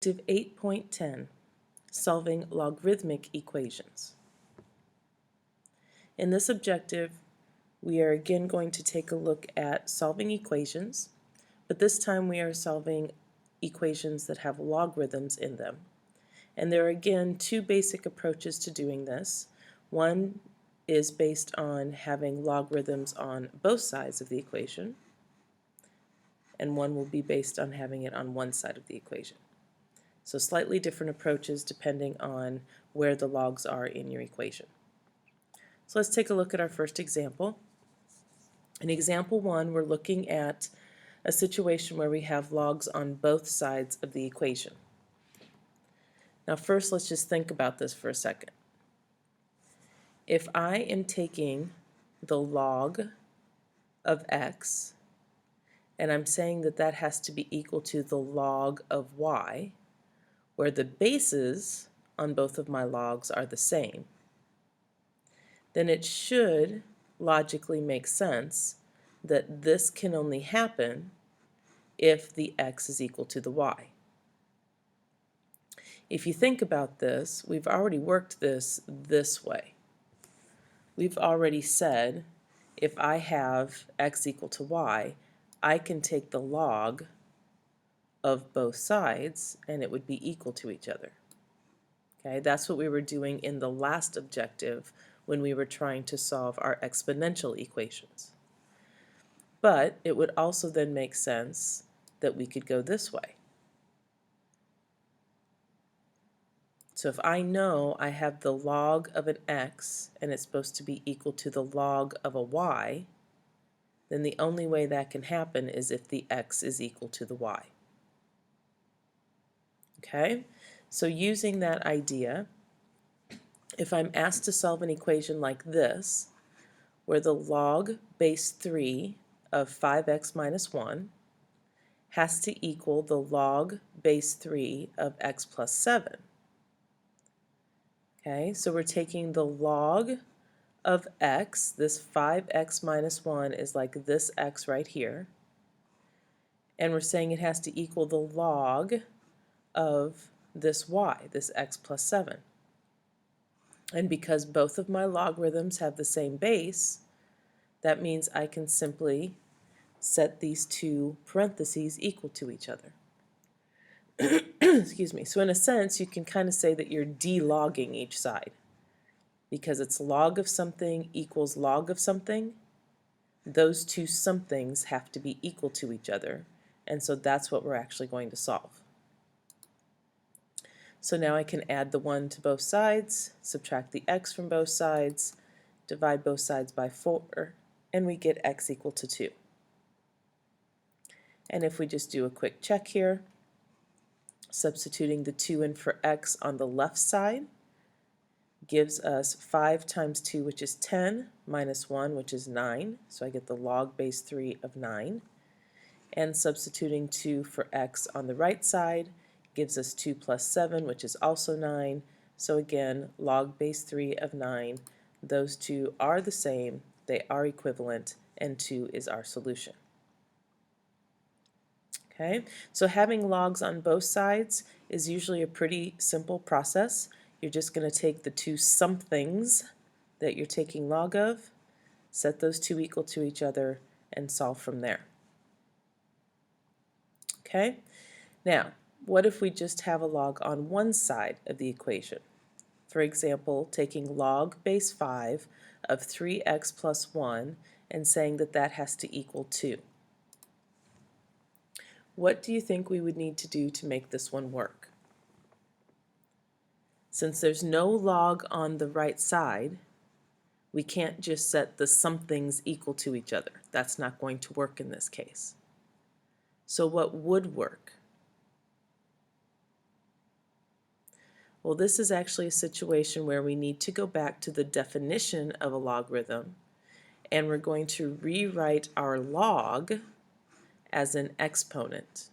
8.10, solving logarithmic equations. In this objective, we are again going to take a look at solving equations, but this time we are solving equations that have logarithms in them. And there are again two basic approaches to doing this. One is based on having logarithms on both sides of the equation, and one will be based on having it on one side of the equation. So slightly different approaches depending on where the logs are in your equation. So let's take a look at our first example. In example 1, we're looking at a situation where we have logs on both sides of the equation. Now first, let's just think about this for a second. If I am taking the log of x and I'm saying that that has to be equal to the log of y, where the bases on both of my logs are the same, then it should logically make sense that this can only happen if the x is equal to the y. If you think about this, we've already worked this way. We've already said if I have x equal to y, I can take the log of both sides and it would be equal to each other. Okay, that's what we were doing in the last objective when we were trying to solve our exponential equations. But it would also then make sense that we could go this way. So if I know I have the log of an x and it's supposed to be equal to the log of a y, then the only way that can happen is if the x is equal to the y. Okay, so using that idea, if I'm asked to solve an equation like this, where the log base 3 of 5x minus 1 has to equal the log base 3 of x plus 7. Okay, so we're taking the log of x, this 5x minus 1 is like this x right here, and we're saying it has to equal the log of this y, this x plus 7. And because both of my logarithms have the same base, that means I can simply set these two parentheses equal to each other. Excuse me. So in a sense, you can kind of say that you're de-logging each side. Because it's log of something equals log of something, those two somethings have to be equal to each other. And so that's what we're actually going to solve. So now I can add the 1 to both sides, subtract the x from both sides, divide both sides by 4, and we get x equal to 2. And if we just do a quick check here, substituting the 2 in for x on the left side gives us 5 times 2, which is 10, minus 1, which is 9. So I get the log base 3 of 9. And substituting 2 for x on the right side gives us 2 plus 7, which is also 9. So again, log base 3 of 9. Those two are the same, they are equivalent, and 2 is our solution. Okay, so having logs on both sides is usually a pretty simple process. You're just going to take the two somethings that you're taking log of, set those two equal to each other, and solve from there. Okay, now what if we just have a log on one side of the equation? For example, taking log base 5 of 3x plus 1 and saying that that has to equal 2. What do you think we would need to do to make this one work? Since there's no log on the right side, we can't just set the somethings equal to each other. That's not going to work in this case. So what would work? Well, this is actually a situation where we need to go back to the definition of a logarithm, and we're going to rewrite our log as an exponent.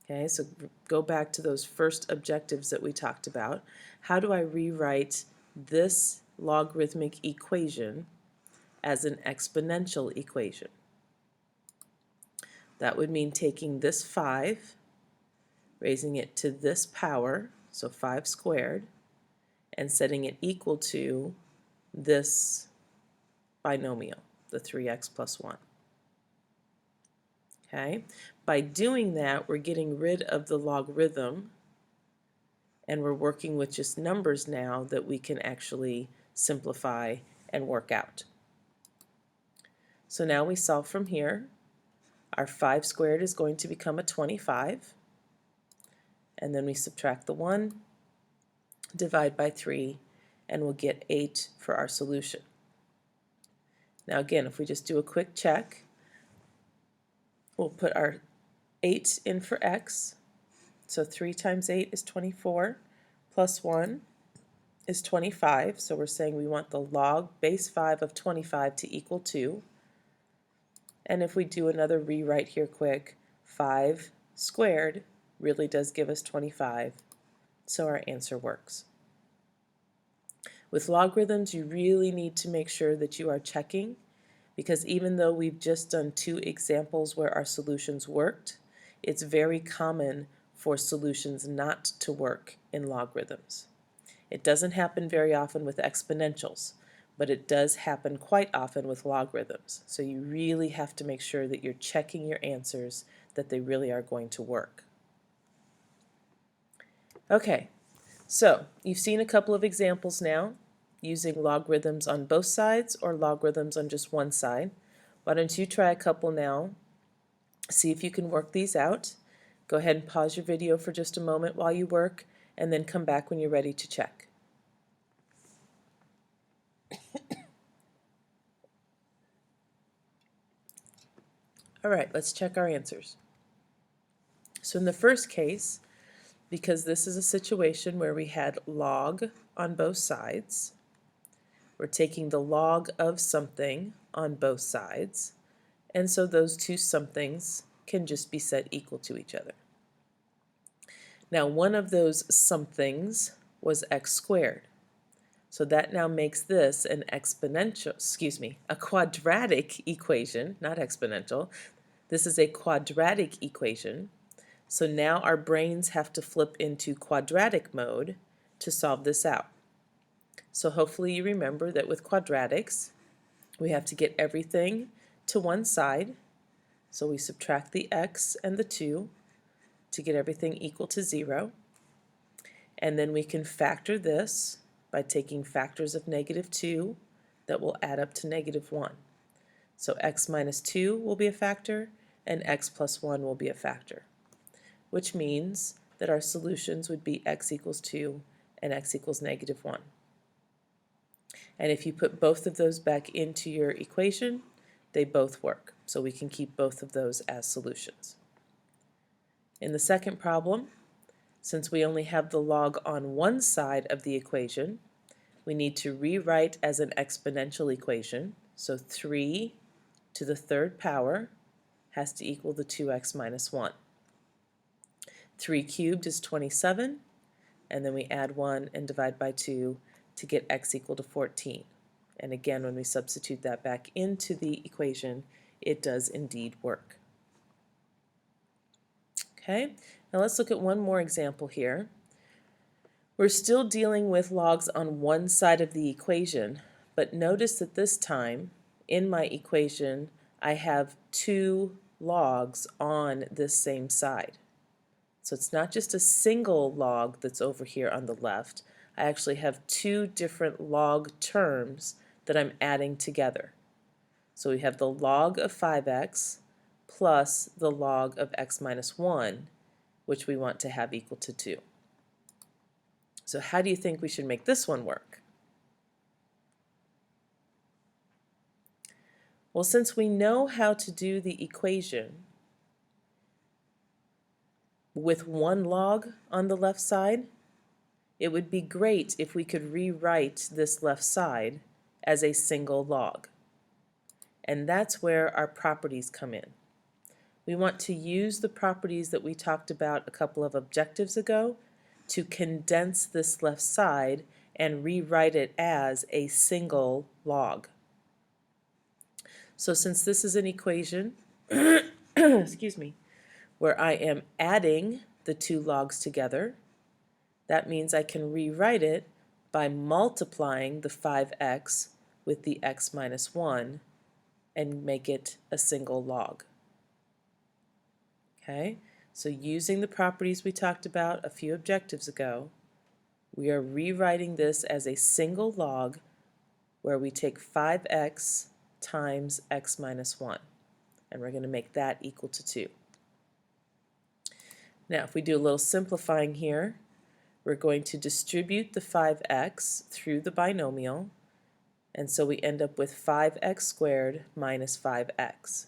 Okay, so go back to those first objectives that we talked about. How do I rewrite this logarithmic equation as an exponential equation? That would mean taking this 5, raising it to this power, so 5 squared, and setting it equal to this binomial, the 3x plus 1. Okay? By doing that, we're getting rid of the logarithm, and we're working with just numbers now that we can actually simplify and work out. So now we solve from here. Our 5 squared is going to become a 25, and then we subtract the 1, divide by 3, and we'll get 8 for our solution. Now again, if we just do a quick check, we'll put our 8 in for x, so 3 times 8 is 24, plus 1 is 25, so we're saying we want the log base 5 of 25 to equal 2. And if we do another rewrite here quick, 5 squared really does give us 25, so our answer works. With logarithms, you really need to make sure that you are checking, because even though we've just done 2 examples where our solutions worked, it's very common for solutions not to work in logarithms. It doesn't happen very often with exponentials, but it does happen quite often with logarithms. So you really have to make sure that you're checking your answers, that they really are going to work. Okay, so you've seen a couple of examples now using logarithms on both sides or logarithms on just one side. Why don't you try a couple now, see if you can work these out. Go ahead and pause your video for just a moment while you work, and then come back when you're ready to check. All right, let's check our answers. So in the first case, because this is a situation where we had log on both sides, we're taking the log of something on both sides, and so those two somethings can just be set equal to each other. Now one of those somethings was x squared. So that now makes this an a quadratic equation, not exponential. This is a quadratic equation. So now our brains have to flip into quadratic mode to solve this out. So hopefully you remember that with quadratics, we have to get everything to one side. So we subtract the x and the 2 to get everything equal to 0. And then we can factor this by taking factors of -2 that will add up to -1. So x minus 2 will be a factor, and x plus 1 will be a factor, which means that our solutions would be x equals 2 and x equals -1. And if you put both of those back into your equation, they both work. So we can keep both of those as solutions. In the second problem, since we only have the log on one side of the equation, we need to rewrite as an exponential equation. So 3 to the third power has to equal the 2x minus 1. 3 cubed is 27, and then we add 1 and divide by 2 to get x equal to 14. And again, when we substitute that back into the equation, it does indeed work. Okay, now let's look at one more example here. We're still dealing with logs on one side of the equation, but notice that this time in my equation I have 2 logs on this same side. So it's not just a single log that's over here on the left. I actually have 2 different log terms that I'm adding together. So we have the log of 5x plus the log of x minus 1, which we want to have equal to 2. So how do you think we should make this one work? Well, since we know how to do the equation with one log on the left side, it would be great if we could rewrite this left side as a single log. And that's where our properties come in. We want to use the properties that we talked about a couple of objectives ago to condense this left side and rewrite it as a single log. So since this is an equation excuse me, where I am adding the two logs together. That means I can rewrite it by multiplying the 5x with the x minus 1 and make it a single log. Okay, so using the properties we talked about a few objectives ago, we are rewriting this as a single log where we take 5x times x minus 1, and we're going to make that equal to 2. Now, if we do a little simplifying here, we're going to distribute the 5x through the binomial, and so we end up with 5x squared minus 5x.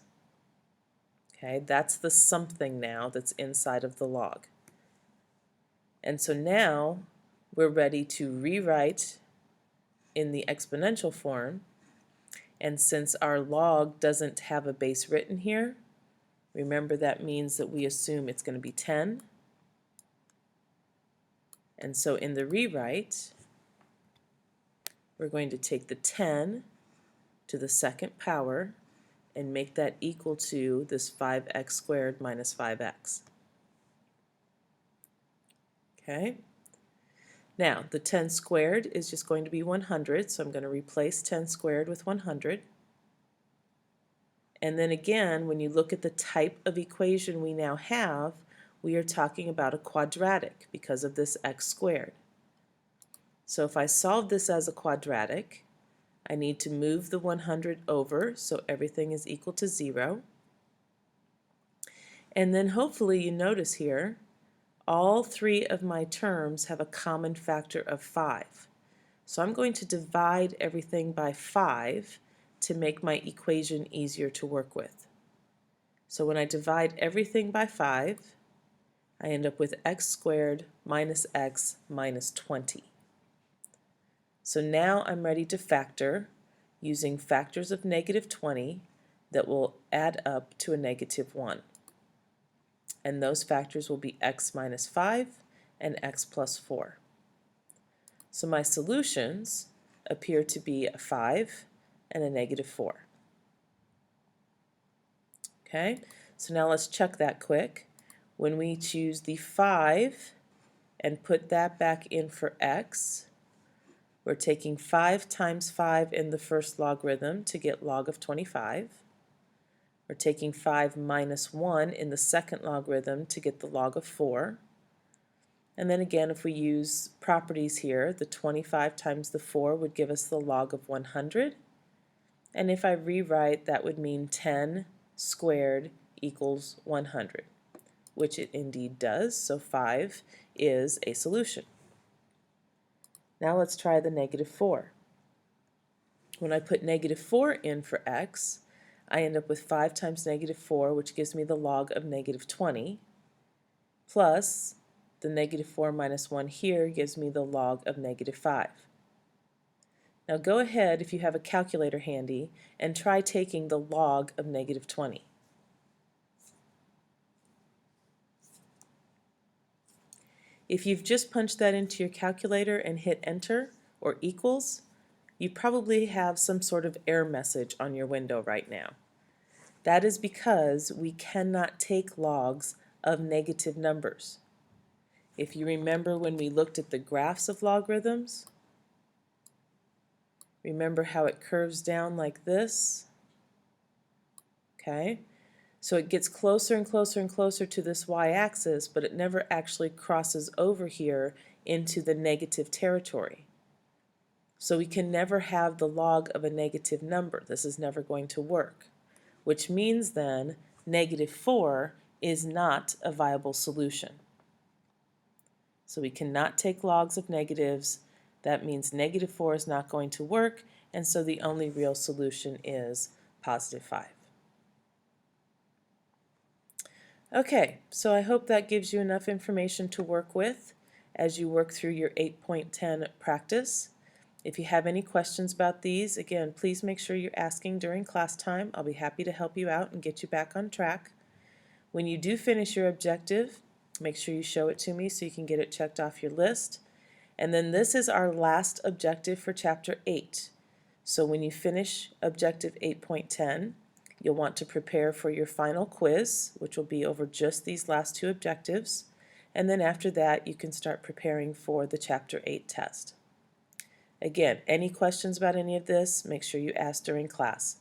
Okay, that's the something now that's inside of the log. And so now we're ready to rewrite in the exponential form, and since our log doesn't have a base written here, remember that means that we assume it's going to be 10. And so in the rewrite, we're going to take the 10 to the second power and make that equal to this 5x squared minus 5x. Okay? Now, the 10 squared is just going to be 100, so I'm going to replace 10 squared with 100. And then again, when you look at the type of equation we now have, we are talking about a quadratic because of this x squared. So if I solve this as a quadratic, I need to move the 100 over so everything is equal to 0. And then hopefully you notice here, all three of my terms have a common factor of 5. So I'm going to divide everything by 5 to make my equation easier to work with. So when I divide everything by 5, I end up with x squared minus x minus 20. So now I'm ready to factor using factors of negative 20 that will add up to a negative 1. And those factors will be x minus 5 and x plus 4. So my solutions appear to be a 5 and a negative 4. Okay, so now let's check that quick. When we choose the 5 and put that back in for x, we're taking 5 times 5 in the first logarithm to get log of 25. We're taking 5 minus 1 in the second logarithm to get the log of 4. And then again, if we use properties here, the 25 times the 4 would give us the log of 100. And if I rewrite, that would mean 10 squared equals 100, which it indeed does. So 5 is a solution. Now let's try the negative 4. When I put negative 4 in for x, I end up with 5 times negative 4, which gives me the log of negative 20, plus the negative 4 minus 1 here gives me the log of negative 5. Now go ahead, if you have a calculator handy, and try taking the log of negative 20. If you've just punched that into your calculator and hit enter or equals, you probably have some sort of error message on your window right now. That is because we cannot take logs of negative numbers. If you remember when we looked at the graphs of logarithms, remember how it curves down like this? Okay, so it gets closer and closer and closer to this y-axis, but it never actually crosses over here into the negative territory. So we can never have the log of a negative number. This is never going to work, which means then negative 4 is not a viable solution. So we cannot take logs of negatives. That means negative 4 is not going to work, and so the only real solution is positive 5. Okay, so I hope that gives you enough information to work with as you work through your 8.10 practice. If you have any questions about these, again, please make sure you're asking during class time. I'll be happy to help you out and get you back on track. When you do finish your objective, make sure you show it to me so you can get it checked off your list. And then this is our last objective for Chapter 8. So when you finish Objective 8.10, you'll want to prepare for your final quiz, which will be over just these last two objectives. and then after that you can start preparing for the Chapter 8 test. Again, any questions about any of this, make sure you ask during class.